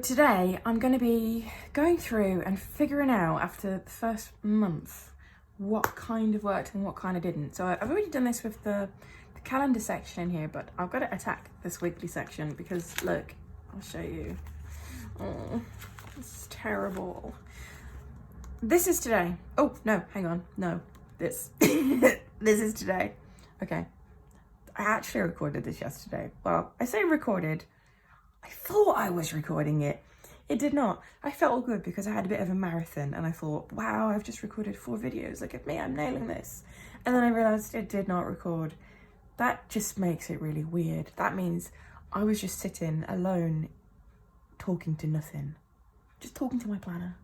today I'm going to be going through and figuring out after the first month what kind of worked and what kind of didn't. So I've already done this with the calendar section in here, but I've got to attack this weekly section because look, I'll show you. Oh, this is terrible. This is today. Oh, no, hang on. No, this. This is today. Okay. I actually recorded this yesterday. Well, I say recorded. I thought I was recording it. It did not. I felt all good because I had a bit of a marathon and I thought, wow, I've just recorded 4 videos. Look at me, I'm nailing this. And then I realised it did not record. That just makes it really weird. That means I was just sitting alone, talking to nothing. Just talking to my planner.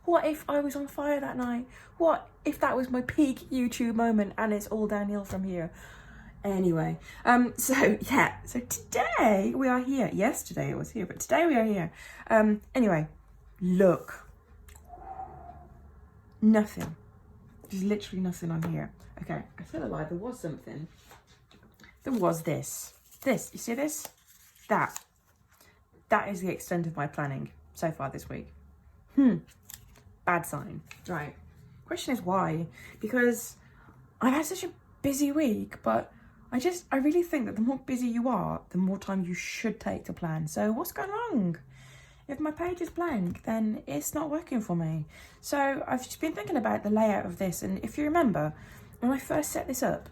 What if I was on fire that night? What if that was my peak YouTube moment and it's all downhill from here? Anyway, so today we are here. Yesterday it was here, but today we are here. Anyway, look. Nothing. There's literally nothing on here. Okay, I feel like there was something. There was this. This, you see this? That is the extent of my planning so far this week. Bad sign. Right. Question is why? Because I've had such a busy week, but I really think that the more busy you are, the more time you should take to plan. So what's going wrong? If my page is blank, then it's not working for me. So I've just been thinking about the layout of this. And if you remember, when I first set this up,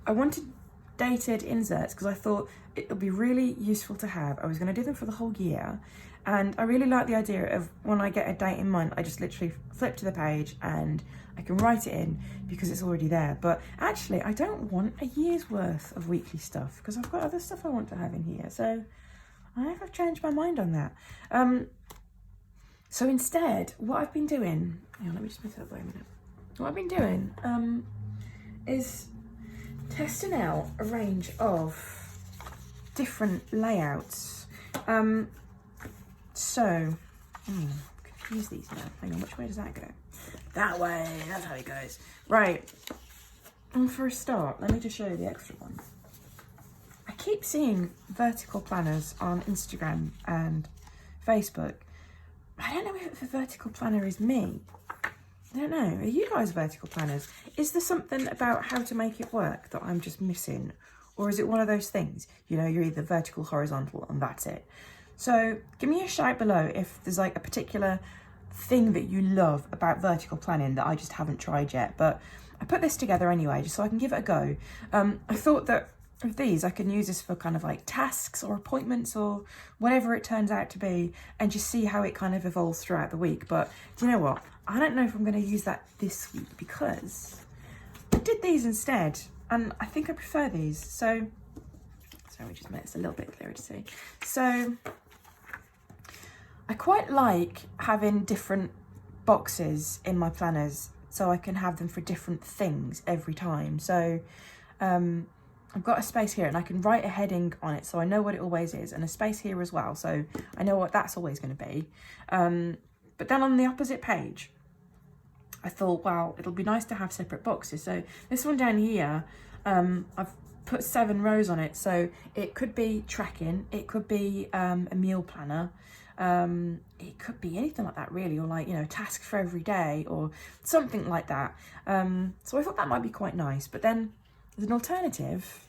I wanted dated inserts because I thought it would be really useful to have. I was going to do them for the whole year. And I really like the idea of when I get a date in mind, I just literally flip to the page and I can write it in because it's already there. But actually, I don't want a year's worth of weekly stuff because I've got other stuff I want to have in here. So I have changed my mind on that. So instead, what I've been doing, hang on, let me just move that way a minute. What I've been doing is testing out a range of different layouts. So, confuse these now. Hang on, which way does that go? That way, that's how it goes. Right, and for a start, let me just show you the extra one. I keep seeing vertical planners on Instagram and Facebook. I don't know if the vertical planner is me. I don't know, are you guys vertical planners? Is there something about how to make it work that I'm just missing? Or is it one of those things, you know, you're either vertical, horizontal, and that's it. So give me a shout below if there's like a particular thing that you love about vertical planning that I just haven't tried yet. But I put this together anyway, just so I can give it a go. I thought that with these, I can use this for kind of like tasks or appointments or whatever it turns out to be, and just see how it kind of evolves throughout the week. But do you know what? I don't know if I'm going to use that this week because I did these instead, and I think I prefer these. So, sorry, just make this a little bit clearer to see. So, I quite like having different boxes in my planners so I can have them for different things every time. So I've got a space here and I can write a heading on it so I know what it always is, and a space here as well so I know what that's always going to be. But then on the opposite page, I thought, well, it'll be nice to have separate boxes. So this one down here, I've put 7 rows on it, so it could be tracking, it could be a meal planner, it could be anything like that really, or like, you know, task for every day or something like that. So I thought that might be quite nice. But then as an alternative,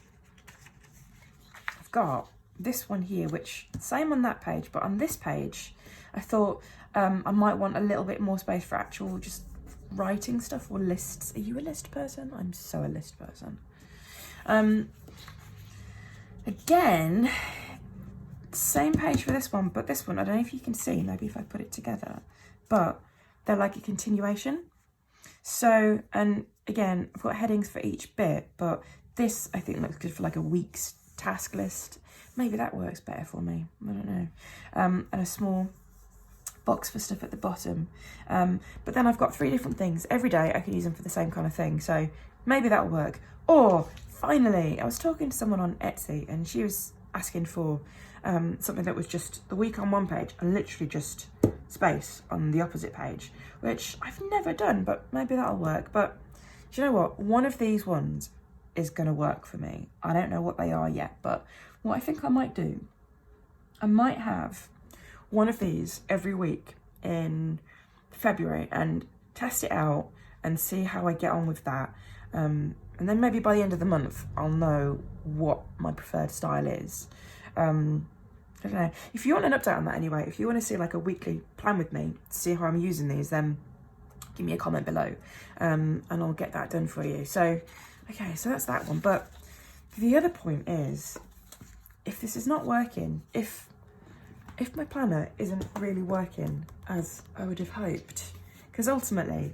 I've got this one here, which same on that page, but on this page I thought I might want a little bit more space for actual just writing stuff or lists. Are you a list person? I'm so a list person. Again, same page for this one, but this one, I don't know if you can see, maybe if I put it together, but they're like a continuation. So, and again, I've got headings for each bit, but this I think looks good for like a week's task list. Maybe that works better for me, I don't know. And a small box for stuff at the bottom. But then I've got 3 different things. Every day I can use them for the same kind of thing, so maybe that'll work. Or finally, I was talking to someone on Etsy and she was asking for something that was just the week on one page and literally just space on the opposite page, which I've never done, but maybe that'll work. But do you know what? One of these ones is going to work for me. I don't know what they are yet, but what I think I might do, I might have one of these every week in February and test it out and see how I get on with that. And then maybe by the end of the month, I'll know what my preferred style is. I don't know. If you want an update on that anyway, if you want to see like a weekly plan with me, to see how I'm using these, then give me a comment below, and I'll get that done for you. So, okay, so that's that one. But the other point is, if this is not working, if my planner isn't really working as I would have hoped, because ultimately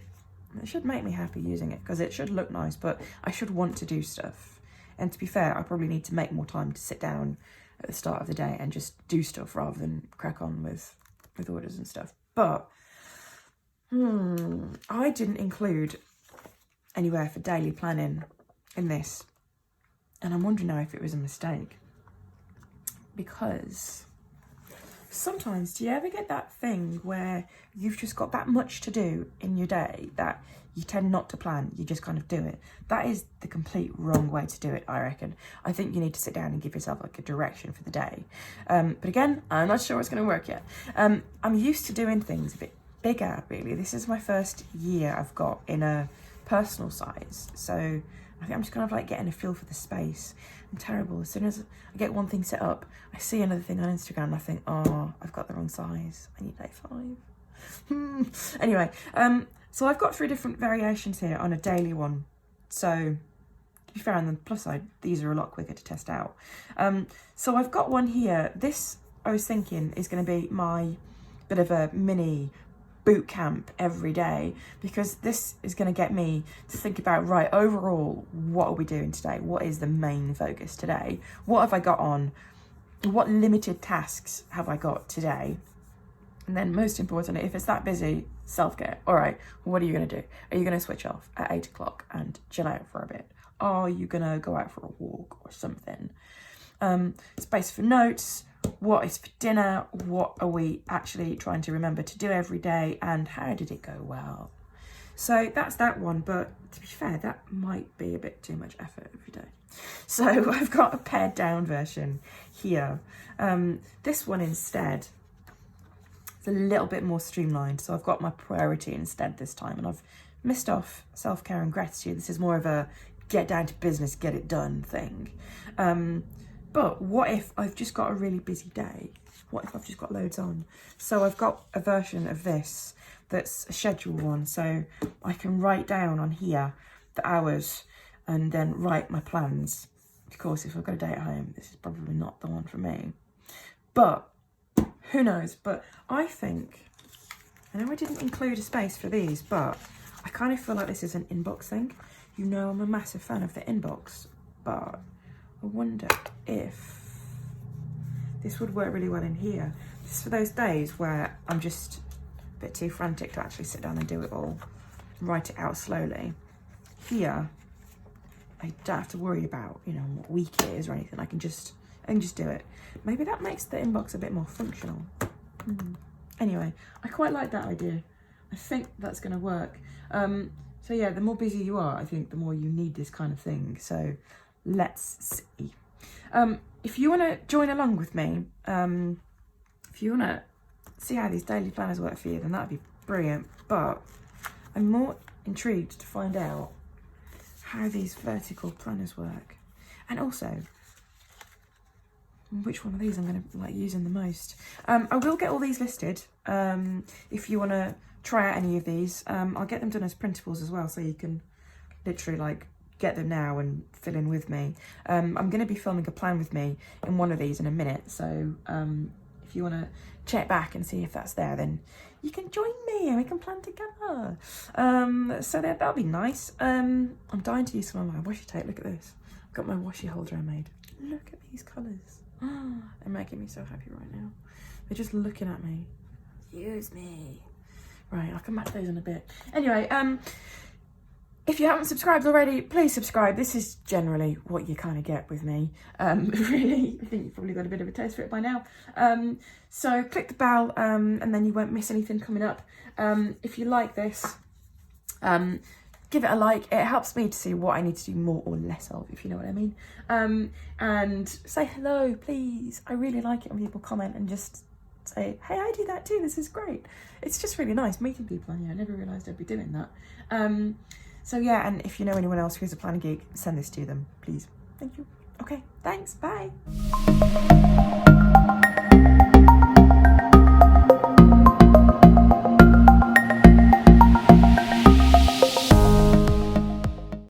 it should make me happy using it, because it should look nice, but I should want to do stuff. And to be fair, I probably need to make more time to sit down at the start of the day and just do stuff rather than crack on with orders and stuff. But I didn't include anywhere for daily planning in this, and I'm wondering now if it was a mistake, because sometimes, do you ever get that thing where you've just got that much to do in your day that you tend not to plan, you just kind of do it? That is the complete wrong way to do it, I reckon. I think you need to sit down and give yourself like a direction for the day. But again, I'm not sure it's going to work yet. I'm used to doing things a bit bigger, really. This is my first year I've got in a personal size, so I think I'm just kind of like getting a feel for the space. I'm terrible. As soon as I get one thing set up, I see another thing on Instagram and I think, oh, I've got the wrong size. I need A5. Anyway, so I've got 3 different variations here on a daily one. So to be fair, on the plus side, these are a lot quicker to test out. So I've got one here. This, I was thinking, is going to be my bit of a mini boot camp every day, because this is going to get me to think about, right, overall, what are we doing today? What is the main focus today? What have I got on? What limited tasks have I got today? And then most importantly, if it's that busy, self-care. All right, what are you going to do? Are you going to switch off at 8 o'clock and chill out for a bit? Are you going to go out for a walk or something? Space for notes. What is for dinner? What are we actually trying to remember to do every day? And how did it go well? So that's that one. But to be fair, that might be a bit too much effort every day. So I've got a pared down version here. This one instead, it's a little bit more streamlined. So I've got my priority instead this time. And I've missed off self-care and gratitude. This is more of a get down to business, get it done thing. But what if I've just got a really busy day? What if I've just got loads on? So I've got a version of this that's a scheduled one. So I can write down on here the hours and then write my plans. Of course, if I've got a day at home, this is probably not the one for me. But who knows? But I think, I know I didn't include a space for these, but I kind of feel like this is an inbox thing. You know, I'm a massive fan of the inbox, but I wonder if this would work really well in here. This is for those days where I'm just a bit too frantic to actually sit down and do it all, write it out slowly. Here, I don't have to worry about, you know, what week it is or anything. I can just do it. Maybe that makes the inbox a bit more functional. Anyway, I quite like that idea. I think that's going to work. So yeah, the more busy you are, I think the more you need this kind of thing. So let's see. If you want to join along with me, if you want to see how these daily planners work for you, then that'd be brilliant. But I'm more intrigued to find out how these vertical planners work, and also which one of these I'm going to like using the most. I will get all these listed. If you want to try out any of these, I'll get them done as printables as well, so you can literally like get them now and fill in with me. I'm going to be filming a plan with me in one of these in a minute, so if you want to check back and see if that's there, then you can join me and we can plan together. So that'll be nice. I'm dying to use some of my washi tape. Look at this. I've got my washi holder I made. Look at these colours. They're making me so happy right now. They're just looking at me. Use me. Right, I'll come back to those in a bit. Anyway, if you haven't subscribed already, please subscribe. This is generally what you kind of get with me. Really, I think you've probably got a bit of a taste for it by now. So click the bell and then you won't miss anything coming up. If you like this, give it a like. It helps me to see what I need to do more or less of, if you know what I mean. And say hello, please. I really like it when people comment and just say, hey, I do that too, this is great. It's just really nice meeting people on here. I never realised I'd be doing that. So yeah, and if you know anyone else who's a planner geek, send this to them, please. Thank you. Okay, thanks, bye.